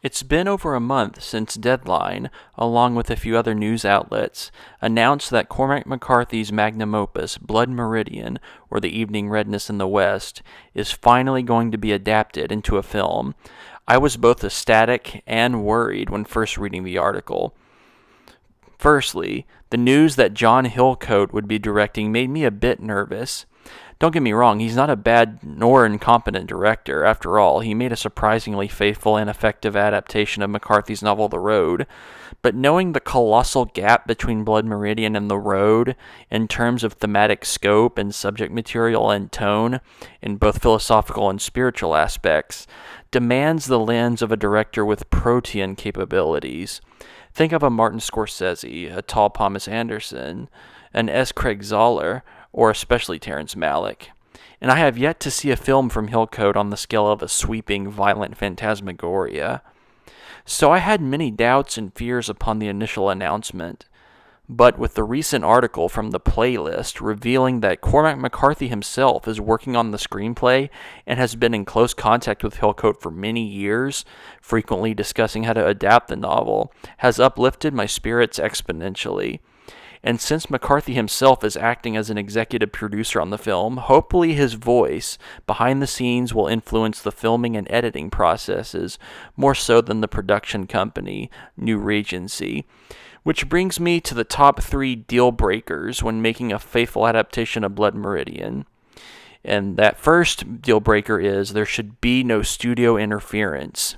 It's been over a month since Deadline, along with a few other news outlets, announced that Cormac McCarthy's magnum opus, Blood Meridian, or The Evening Redness in the West, is finally going to be adapted into a film. I was both ecstatic and worried when first reading the article. Firstly, the news that John Hillcoat would be directing made me a bit nervous. Don't get me wrong, he's not a bad nor incompetent director. After all, he made a surprisingly faithful and effective adaptation of McCarthy's novel The Road. But knowing the colossal gap between Blood Meridian and The Road, in terms of thematic scope and subject material and tone, in both philosophical and spiritual aspects, demands the lens of a director with protean capabilities. Think of a Martin Scorsese, a Paul Thomas Anderson, an S. Craig Zahler, or especially Terrence Malick. And I have yet to see a film from Hillcoat on the scale of a sweeping, violent phantasmagoria. So I had many doubts and fears upon the initial announcement. But with the recent article from the Playlist revealing that Cormac McCarthy himself is working on the screenplay and has been in close contact with Hillcoat for many years, frequently discussing how to adapt the novel, has uplifted my spirits exponentially. And since McCarthy himself is acting as an executive producer on the film, hopefully his voice behind the scenes will influence the filming and editing processes more so than the production company, New Regency. Which brings me to the top 3 deal breakers when making a faithful adaptation of Blood Meridian. And that first deal breaker is there should be no studio interference.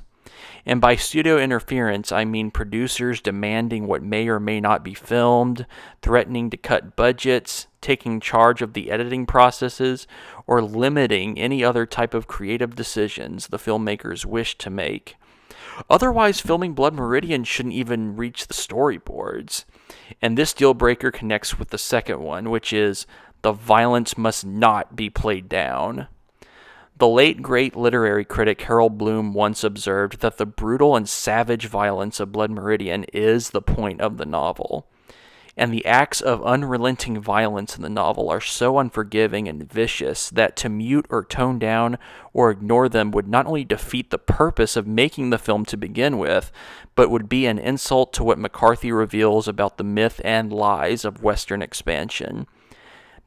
And by studio interference, I mean producers demanding what may or may not be filmed, threatening to cut budgets, taking charge of the editing processes, or limiting any other type of creative decisions the filmmakers wish to make. Otherwise, filming Blood Meridian shouldn't even reach the storyboards. And this deal breaker connects with the second one, which is the violence must not be played down. The late great literary critic Harold Bloom once observed that the brutal and savage violence of Blood Meridian is the point of the novel. And the acts of unrelenting violence in the novel are so unforgiving and vicious that to mute or tone down or ignore them would not only defeat the purpose of making the film to begin with, but would be an insult to what McCarthy reveals about the myth and lies of Western expansion.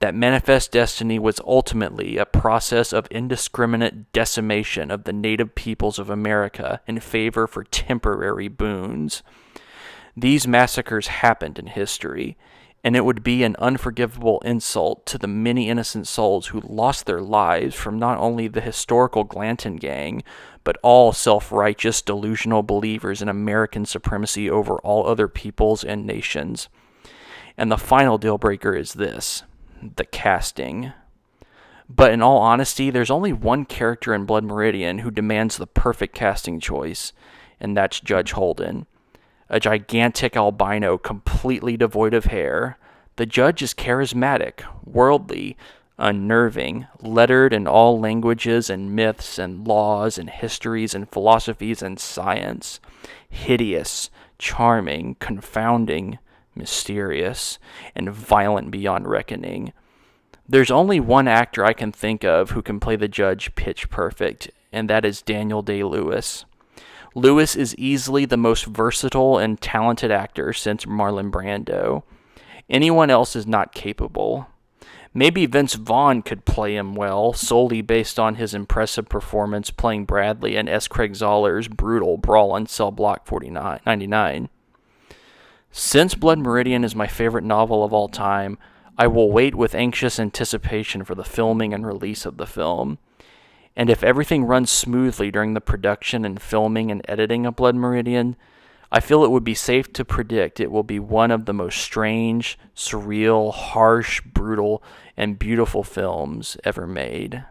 That Manifest Destiny was ultimately a process of indiscriminate decimation of the native peoples of America in favor for temporary boons. These massacres happened in history, and it would be an unforgivable insult to the many innocent souls who lost their lives from not only the historical Glanton Gang, but all self-righteous, delusional believers in American supremacy over all other peoples and nations. And the final deal breaker is this: the casting. But in all honesty, there's only one character in Blood Meridian who demands the perfect casting choice, and that's Judge Holden. A gigantic albino completely devoid of hair, the judge is charismatic, worldly, unnerving, lettered in all languages and myths and laws and histories and philosophies and science, hideous, charming, confounding, mysterious, and violent beyond reckoning. There's only one actor I can think of who can play the judge pitch perfect, and that is Daniel Day-Lewis. Lewis is easily the most versatile and talented actor since Marlon Brando. Anyone else is not capable. Maybe Vince Vaughn could play him well, solely based on his impressive performance playing Bradley in S. Craig Zahler's brutal brawl on Cell Block 99. Since Blood Meridian is my favorite novel of all time, I will wait with anxious anticipation for the filming and release of the film. And if everything runs smoothly during the production and filming and editing of Blood Meridian, I feel it would be safe to predict it will be one of the most strange, surreal, harsh, brutal, and beautiful films ever made.